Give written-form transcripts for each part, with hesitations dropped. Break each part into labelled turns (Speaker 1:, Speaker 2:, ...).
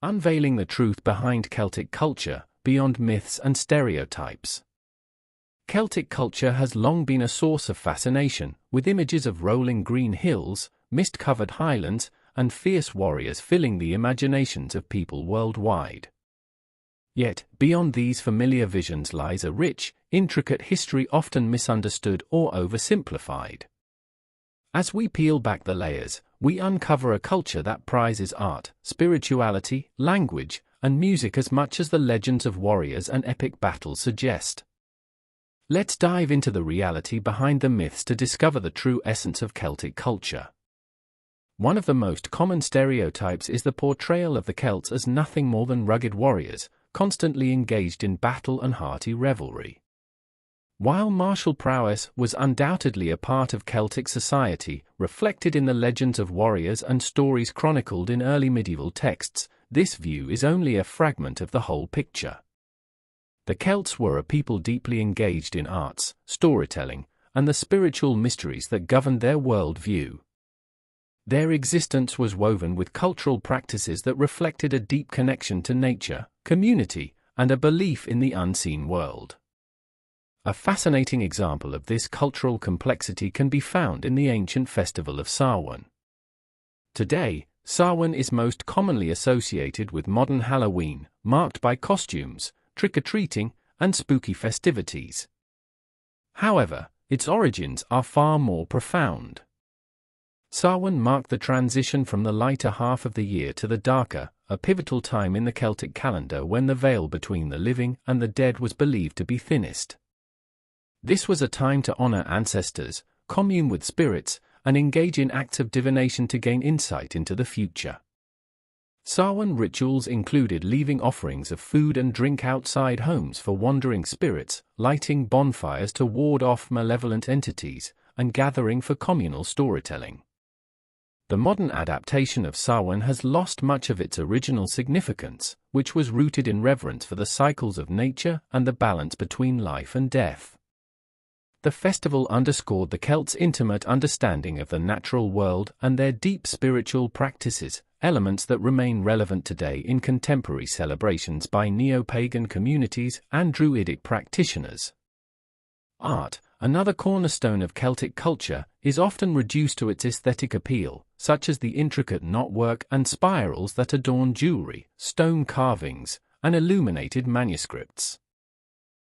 Speaker 1: Unveiling the truth behind Celtic culture, beyond myths and stereotypes. Celtic culture has long been a source of fascination, with images of rolling green hills, mist-covered highlands, and fierce warriors filling the imaginations of people worldwide. Yet, beyond these familiar visions lies a rich, intricate history often misunderstood or oversimplified. As we peel back the layers, we uncover a culture that prizes art, spirituality, language, and music as much as the legends of warriors and epic battles suggest. Let's dive into the reality behind the myths to discover the true essence of Celtic culture. One of the most common stereotypes is the portrayal of the Celts as nothing more than rugged warriors, constantly engaged in battle and hearty revelry. While martial prowess was undoubtedly a part of Celtic society, reflected in the legends of warriors and stories chronicled in early medieval texts, this view is only a fragment of the whole picture. The Celts were a people deeply engaged in arts, storytelling, and the spiritual mysteries that governed their world-view. Their existence was woven with cultural practices that reflected a deep connection to nature, community, and a belief in the unseen world. A fascinating example of this cultural complexity can be found in the ancient festival of Samhain. Today, Samhain is most commonly associated with modern Halloween, marked by costumes, trick-or-treating, and spooky festivities. However, its origins are far more profound. Samhain marked the transition from the lighter half of the year to the darker, a pivotal time in the Celtic calendar when the veil between the living and the dead was believed to be thinnest. This was a time to honor ancestors, commune with spirits, and engage in acts of divination to gain insight into the future. Samhain rituals included leaving offerings of food and drink outside homes for wandering spirits, lighting bonfires to ward off malevolent entities, and gathering for communal storytelling. The modern adaptation of Samhain has lost much of its original significance, which was rooted in reverence for the cycles of nature and the balance between life and death. The festival underscored the Celts' intimate understanding of the natural world and their deep spiritual practices, elements that remain relevant today in contemporary celebrations by neo-pagan communities and Druidic practitioners. Art, another cornerstone of Celtic culture, is often reduced to its aesthetic appeal, such as the intricate knotwork and spirals that adorn jewelry, stone carvings, and illuminated manuscripts.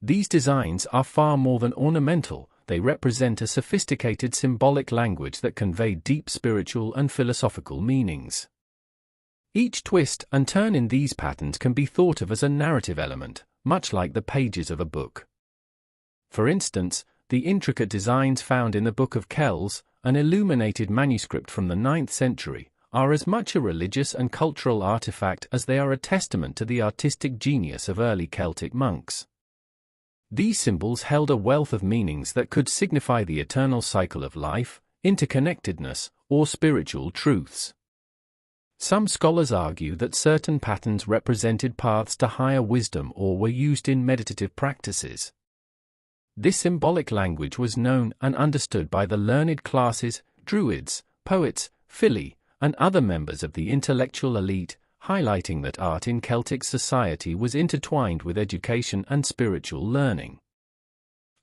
Speaker 1: These designs are far more than ornamental, they represent a sophisticated symbolic language that convey deep spiritual and philosophical meanings. Each twist and turn in these patterns can be thought of as a narrative element, much like the pages of a book. For instance, the intricate designs found in the Book of Kells, an illuminated manuscript from the 9th century, are as much a religious and cultural artifact as they are a testament to the artistic genius of early Celtic monks. These symbols held a wealth of meanings that could signify the eternal cycle of life, interconnectedness, or spiritual truths. Some scholars argue that certain patterns represented paths to higher wisdom or were used in meditative practices. This symbolic language was known and understood by the learned classes, Druids, poets, fili, and other members of the intellectual elite, highlighting that art in Celtic society was intertwined with education and spiritual learning.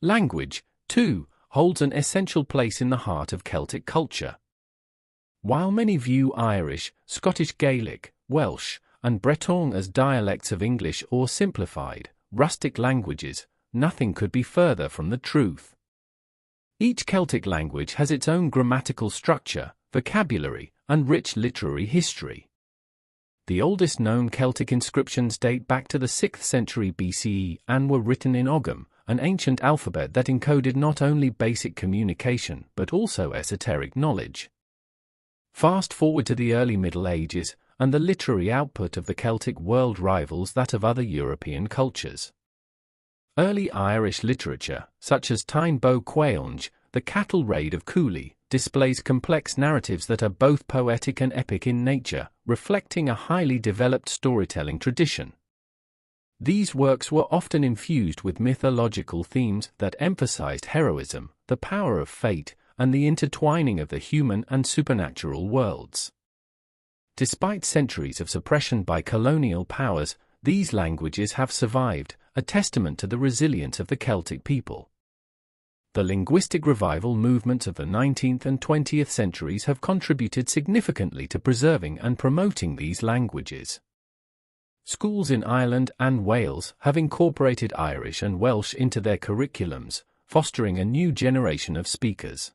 Speaker 1: Language, too, holds an essential place in the heart of Celtic culture. While many view Irish, Scottish Gaelic, Welsh, and Breton as dialects of English or simplified, rustic languages, nothing could be further from the truth. Each Celtic language has its own grammatical structure, vocabulary, and rich literary history. The oldest known Celtic inscriptions date back to the 6th century BCE and were written in Ogham, an ancient alphabet that encoded not only basic communication but also esoteric knowledge. Fast forward to the early Middle Ages, and the literary output of the Celtic world rivals that of other European cultures. Early Irish literature, such as Táin Bó Cúailnge, the cattle raid of Cooley, displays complex narratives that are both poetic and epic in nature, reflecting a highly developed storytelling tradition. These works were often infused with mythological themes that emphasized heroism, the power of fate, and the intertwining of the human and supernatural worlds. Despite centuries of suppression by colonial powers, these languages have survived, a testament to the resilience of the Celtic people. The linguistic revival movements of the 19th and 20th centuries have contributed significantly to preserving and promoting these languages. Schools in Ireland and Wales have incorporated Irish and Welsh into their curriculums, fostering a new generation of speakers.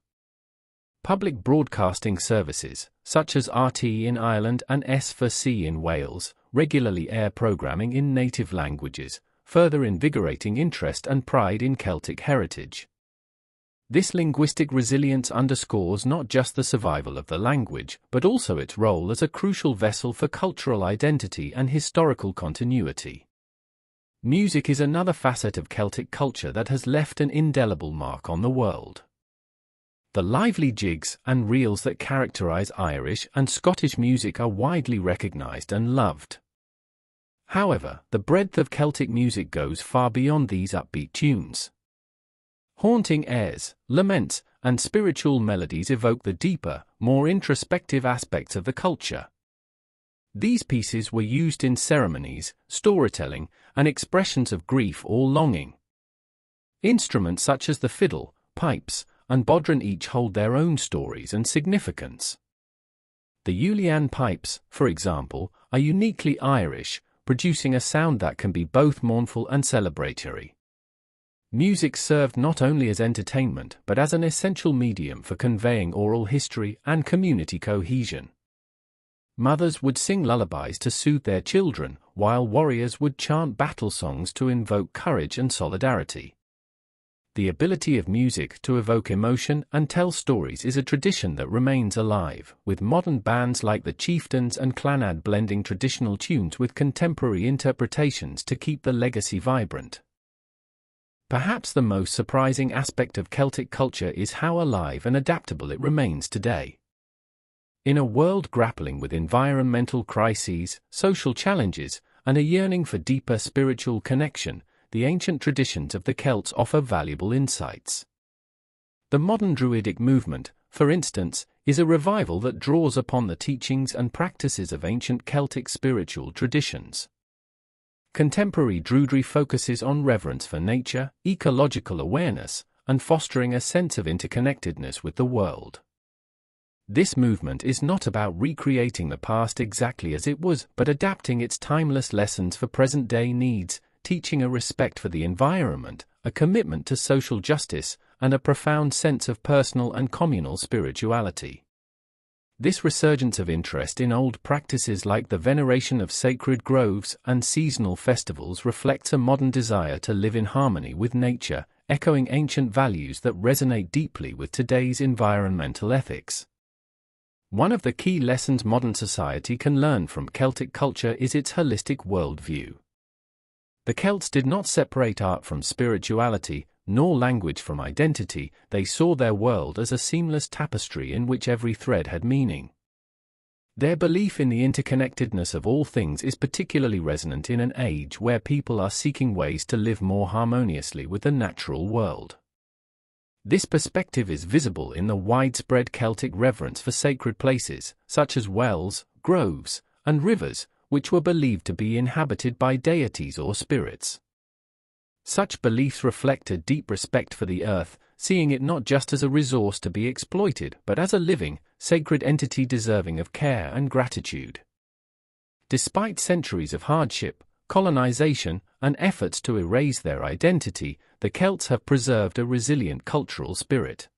Speaker 1: Public broadcasting services, such as RT in Ireland and S4C in Wales, regularly air programming in native languages, further invigorating interest and pride in Celtic heritage. This linguistic resilience underscores not just the survival of the language, but also its role as a crucial vessel for cultural identity and historical continuity. Music is another facet of Celtic culture that has left an indelible mark on the world. The lively jigs and reels that characterize Irish and Scottish music are widely recognized and loved. However, the breadth of Celtic music goes far beyond these upbeat tunes. Haunting airs, laments, and spiritual melodies evoke the deeper, more introspective aspects of the culture. These pieces were used in ceremonies, storytelling, and expressions of grief or longing. Instruments such as the fiddle, pipes, and bodhran each hold their own stories and significance. The Julian pipes, for example, are uniquely Irish, producing a sound that can be both mournful and celebratory. Music served not only as entertainment but as an essential medium for conveying oral history and community cohesion. Mothers would sing lullabies to soothe their children, while warriors would chant battle songs to invoke courage and solidarity. The ability of music to evoke emotion and tell stories is a tradition that remains alive, with modern bands like the Chieftains and Clannad blending traditional tunes with contemporary interpretations to keep the legacy vibrant. Perhaps the most surprising aspect of Celtic culture is how alive and adaptable it remains today. In a world grappling with environmental crises, social challenges, and a yearning for deeper spiritual connection, the ancient traditions of the Celts offer valuable insights. The modern Druidic movement, for instance, is a revival that draws upon the teachings and practices of ancient Celtic spiritual traditions. Contemporary Druidry focuses on reverence for nature, ecological awareness, and fostering a sense of interconnectedness with the world. This movement is not about recreating the past exactly as it was, but adapting its timeless lessons for present-day needs, teaching a respect for the environment, a commitment to social justice, and a profound sense of personal and communal spirituality. This resurgence of interest in old practices like the veneration of sacred groves and seasonal festivals reflects a modern desire to live in harmony with nature, echoing ancient values that resonate deeply with today's environmental ethics. One of the key lessons modern society can learn from Celtic culture is its holistic worldview. The Celts did not separate art from spirituality, nor language from identity. They saw their world as a seamless tapestry in which every thread had meaning. Their belief in the interconnectedness of all things is particularly resonant in an age where people are seeking ways to live more harmoniously with the natural world. This perspective is visible in the widespread Celtic reverence for sacred places, such as wells, groves, and rivers, which were believed to be inhabited by deities or spirits. Such beliefs reflect a deep respect for the earth, seeing it not just as a resource to be exploited, but as a living, sacred entity deserving of care and gratitude. Despite centuries of hardship, colonization, and efforts to erase their identity, the Celts have preserved a resilient cultural spirit.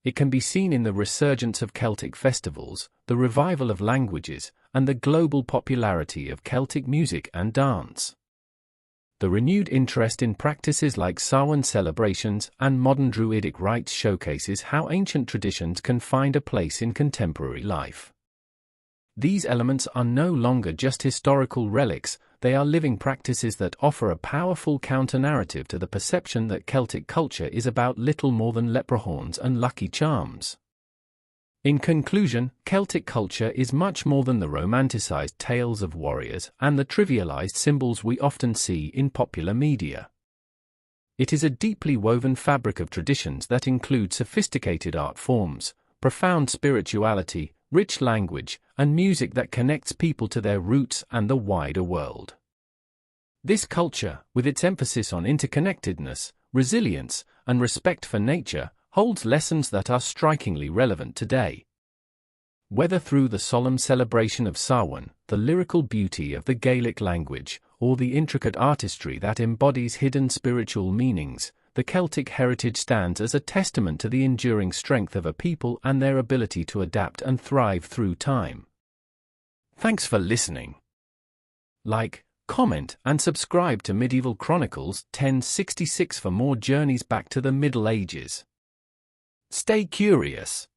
Speaker 1: It can be seen in the resurgence of Celtic festivals, the revival of languages, and the global popularity of Celtic music and dance. The renewed interest in practices like Samhain celebrations and modern Druidic rites showcases how ancient traditions can find a place in contemporary life. These elements are no longer just historical relics, they are living practices that offer a powerful counter-narrative to the perception that Celtic culture is about little more than leprechauns and lucky charms. In conclusion, Celtic culture is much more than the romanticized tales of warriors and the trivialized symbols we often see in popular media. It is a deeply woven fabric of traditions that include sophisticated art forms, profound spirituality, rich language, and music that connects people to their roots and the wider world. This culture, with its emphasis on interconnectedness, resilience, and respect for nature, holds lessons that are strikingly relevant today. Whether through the solemn celebration of Samhain, the lyrical beauty of the Gaelic language, or the intricate artistry that embodies hidden spiritual meanings, the Celtic heritage stands as a testament to the enduring strength of a people and their ability to adapt and thrive through time. Thanks for listening. Like, comment, and subscribe to Medieval Chronicles 1066 for more journeys back to the Middle Ages. Stay curious.